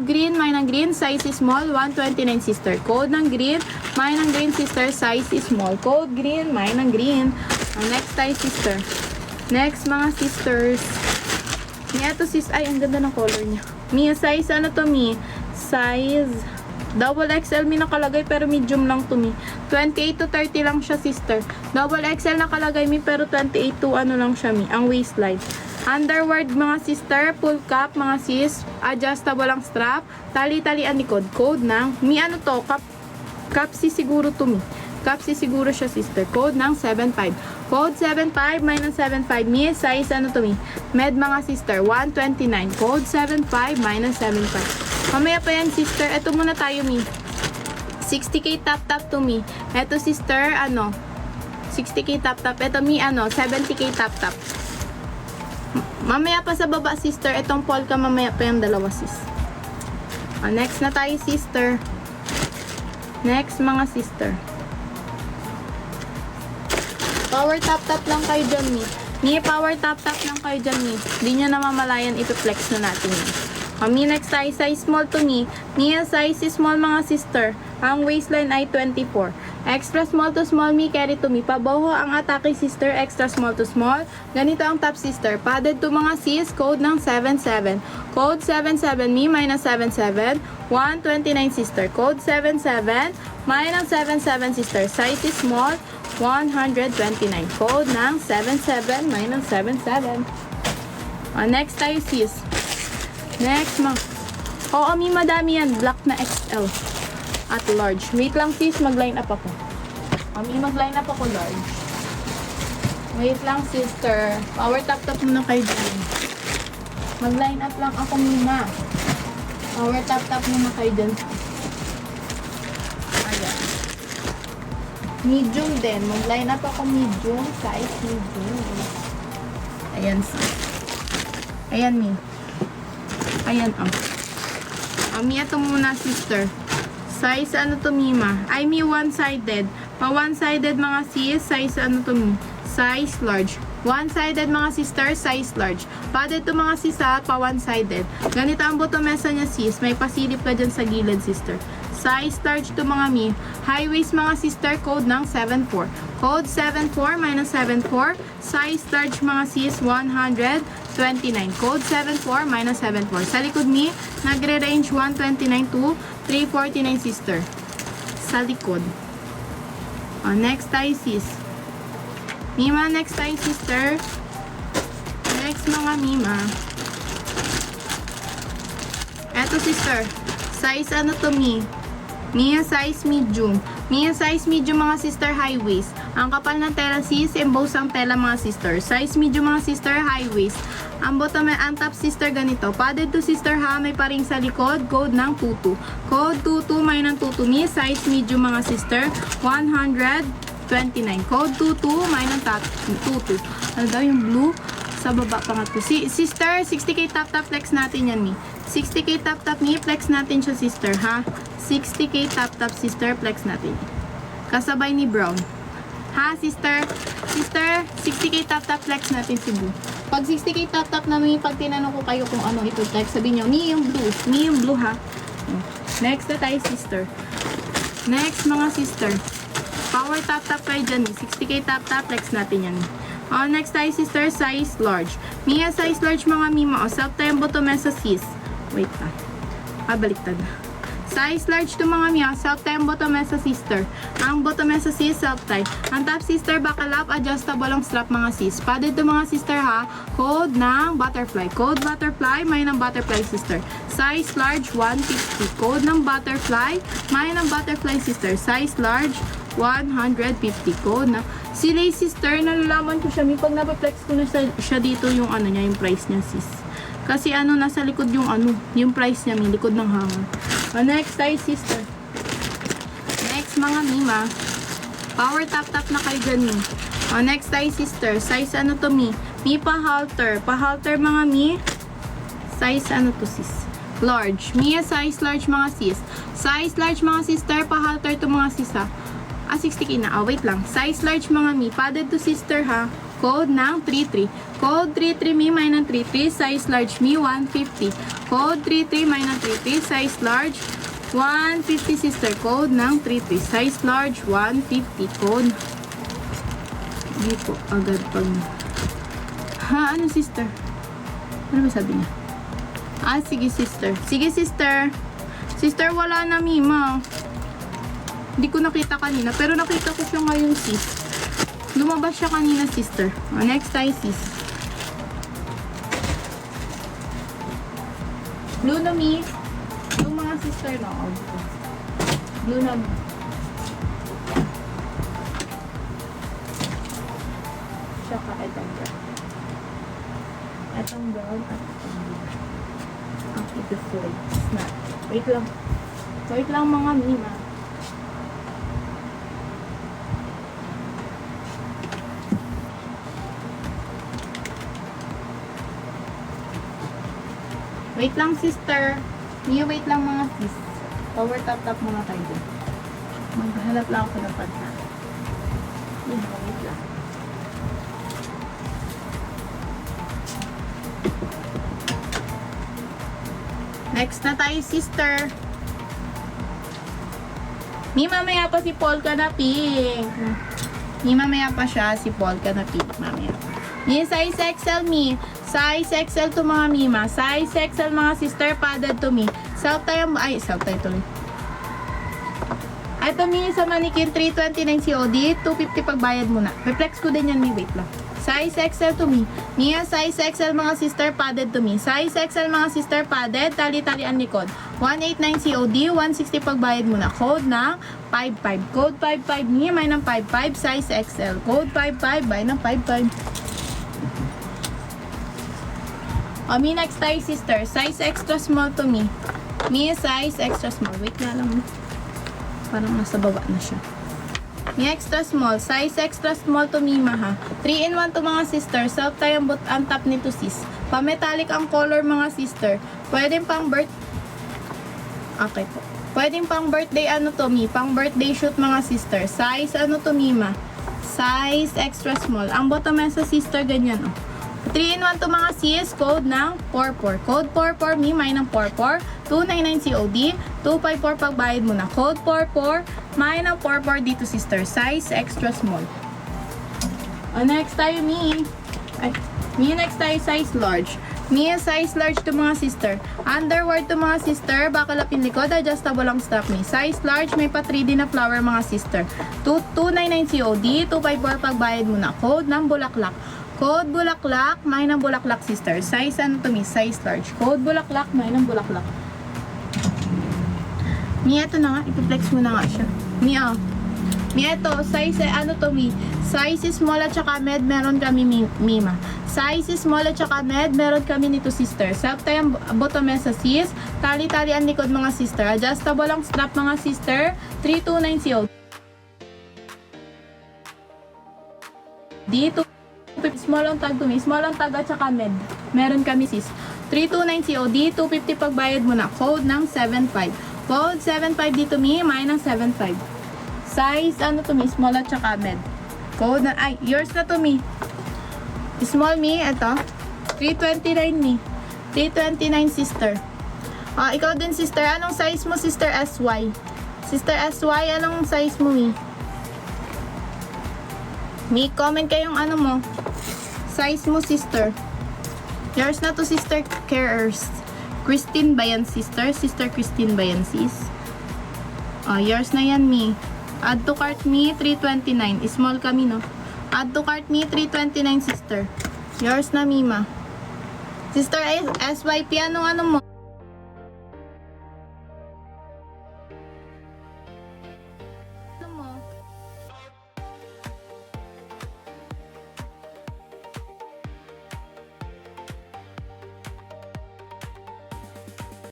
green, may ng green, size is small, 129 sister. Code ng green, may ng green sister, size is small. Code green, may ng green. Next tayo sister. Next mga sisters. Ito sis, ay ang ganda ng color niya. Mi, size ano to mi? Size double XL mi nakalagay pero medium lang to mi. 28 to 30 lang siya sister. Double XL nakalagay mi pero 28 to ano lang siya mi. Ang waistline. Underwear mga sister, full cap mga sis, adjustable ang strap, tali-talian likod. Code ng, mi ano to, capsi siguro to mi. Capsi siguro siya sister. Code ng 75. Code 75, minus 75 mi, size ano to mi? Med mga sister, 129. Code 75, minus 75. Mamaya pa yan sister, eto muna tayo mi. 60k tap-tap to mi. Eto sister, ano, 60k tap-tap. Eto mi, ano, 70k tap-tap. Mamaya pa sa baba, sister. Itong polka, mamaya pa yung dalawa, sis. Next na tayo, sister. Next, mga sister. Power tap-tap lang kayo dyan, mi. Mi, power tap-tap lang kayo dyan, mi. Hindi nyo namamalayan, ito-flex na natin yun. Mi, next tayo, size small to mi. Mi, size small, mga sister. Ang waistline ay 24. Extra small to small mi, carry to mi. Paboho ang atake sister, extra small to small. Ganito ang top sister. Padded to mga sis, code ng 77. Code 77 mi, minus 77. 129 sister. Code 77, minus 77 sister. Size is small, 129. Code ng 77, minus 77. Next tayo sis. Next Oo mi, madami yan. Black na XL. At large. Wait lang sis, mag-line up ako. Mag-line up ako large. Wait lang sister. Power tap-tap muna kayo dyan. Mag-line up lang ako muna. Power tap-tap muna kayo dyan. Ayan. Medium din. Mag-line up ako medium. Size medium. Ayan sis. Ayan mi. Ayan Mi, ito muna sister. Size ano to mima? Ay mi one-sided. Pa one-sided mga sis, size ano to mi? Size large. One-sided mga sister, size large. Padded to mga sisa, pa one-sided. Ganito ang butomesa niya sis. May pasilip ka dyan sa gilid sister. Size large to mga mi. High waist mga sister, code ng 74. Code 74 minus 74. Size large mga sis, 129. Code 74 minus 74. Sa likod mi, nagre-range 129 to 349 sister. Sa likod. Next tayo sis. Mima, next tayo sister. Next mga mima. Eto sister. Size ano to mi? Mia size medium. Mia size medium mga sister, high waist. Ang kapal ng tela sis, emboss ang tela mga sister. Size medium mga sister, high waist. Ang bottom, ang top sister ganito. Padded to sister ha, may paring sa likod. Code ng 22. Code 22, may ng 22 mi. Size medium mga sister, 129. Code 22, may ng 22. Ano daw yung blue? Sa baba pa nga to. Sister, 60k tap-tap flex natin yan mi. 60k tap-tap mi, flex natin siya sister ha. 60k tap-tap sister, flex natin. Kasabay ni brown. Ha sister? Sister, 60k tap-tap flex natin si blue. Pag 60k tap-tap na mi, pag tinanong ko kayo kung ano ito flex, sabihin nyo, ni yung blue. Ni yung blue ha. Next na tayo sister. Next mga sister. Power tap-tap kayo dyan. 60k tap-tap flex natin yan. Next tayo sister, size large. Mia size large mga mima. Self tayo yung botomesa sis. Wait pa. Baliktad. Size large to mga mia. Self tayo yung botomesa sister. Ang botomesa sis, self tie. Ang top sister, buckle up, adjustable ang strap mga sis. Padded to mga sister ha. Code ng butterfly. Code butterfly, may ng butterfly sister. Size large, 150. Code ng butterfly, may ng butterfly sister. Size large, 150. Code na. Si Lay sister, nalalaman ko siya. Pag napaplex ko na siya dito yung ano niya, yung price niya sis. Kasi ano, nasa likod yung ano, yung price niya, may likod ng hanger. Next tayo sister. Next mga mima. Power tap-tap na kayo dyan mi. Next tayo sister. Size ano to mi? Mi pa-halter. Pa-halter mga mi. Size ano to sis? Large. Mi size large mga sis. Size large mga sister. Pa-halter to mga sisa. 60k na. Wait lang. Size large mga mi. Padded to sister ha. Code ng 33. Code 33 me, may ng 33. Size large me, 150. Code 33, may ng 33. Size large, 150 sister. Code ng 33. Size large, 150. Code. Hindi po agad pag... Ha, ano sister? Ano ba sabi niya? Ah, sige sister. Sige sister. Sister, wala na Mima. Hindi ko nakita kanina. Pero nakita ko siya ngayon sis. Lumabas siya kanina sister. Next tayo sis. Blue na mi. Yung mga sister na. Blue na mi. Tsaka itong brown. Itong brown at itong brown. Okay, the flakes na. Wait lang. Wait lang mga Mima. Wait lang sister. Mia, wait lang mga sis. Power tap muna tayo dun. Maghanap lang ako ng pagka. Wait lang. Next na tayo sister. Mi, mamaya pa si Polka na pink. Mi, mamaya pa siya si Polka na pink. Mamaya pa. Mi, size XL mi. Size XL to mga Mima. Size XL mga sister, padded to me. Self tayo, ay, self tayo tuloy. Ito mi, sa manikin, 329 COD, 250 pagbayad muna. Reflex ko din yan, mi, wait lang. Size XL to me. Mia, size XL mga sister, padded to me. Size XL mga sister, padded, tali-talian likod. 189 COD, 160 pagbayad muna. Code na 55. Code 55, Mia, may ng 55, size XL. Code 55, may ng 55. Mi, next tayo sister. Size extra small to me. Mi, size extra small. Wait nga lang. Parang nasa baba na siya. Mi, extra small. Size extra small to Mima ha. 3-in-1 to mga sister. Self tayo ang top nito sis. Pa-metallic ang color mga sister. Pwedeng pang Okay po. Pwedeng pang birthday ano to mi. Pang birthday shoot mga sister. Size ano to Mima. Size extra small. Ang bottom sa sister ganyan oh. 3-in-1 to mga sis, code ng 44. Code 44, mi, may ng 44. 299 COD, 254 pagbayad mo na. Code 44, may ng 44 dito sister. Size extra small. Next tayo, mi. Ay, mi, next tayo, size large. Mi, size large to mga sister. Underwear to mga sister, bakalapin likod, adjustable ang strap mi. Size large, may pa 3D na flower mga sister. 299 COD, 254 pagbayad mo na. Code ng bulaklak. Code bulaklak, may ng bulaklak sister. Size ano to mi? Size large. Code bulaklak, may ng bulaklak. Mi, eto na nga. Ipiplex mo na nga siya. Mi, Mi, eto. Size ano to mi? Size small at saka med, meron kami Mima. Size small at saka med, meron kami nito sister. Self tayo bottom sa sis. Tali-tali ang likod mga sister. Adjustable ang strap mga sister. 329 COD. Dito. Small ang tag to me. Small ang tag at saka med. Meron kami sis. 329 COD, 250 pagbayad mo na. Code ng 75. Code 75 dito mi, may ng 75. Size ano to mi? Small at saka med. Code na, ay, yours na to mi. Small mi, ito. 329 mi. 329 sister. Ikaw din sister. Anong size mo sister SY? Sister SY, anong size mo mi? Mi, comment kayong ano mo. Size mo, sister. Yours na to, sister carers. Christine ba yan, sister? Sister Christine ba yan, sis? Yours na yan, mi. Add to cart, mi, 329. Small kami, no? Add to cart, mi, 329, sister. Yours na, Mima. Sister SYP, anong ano mo?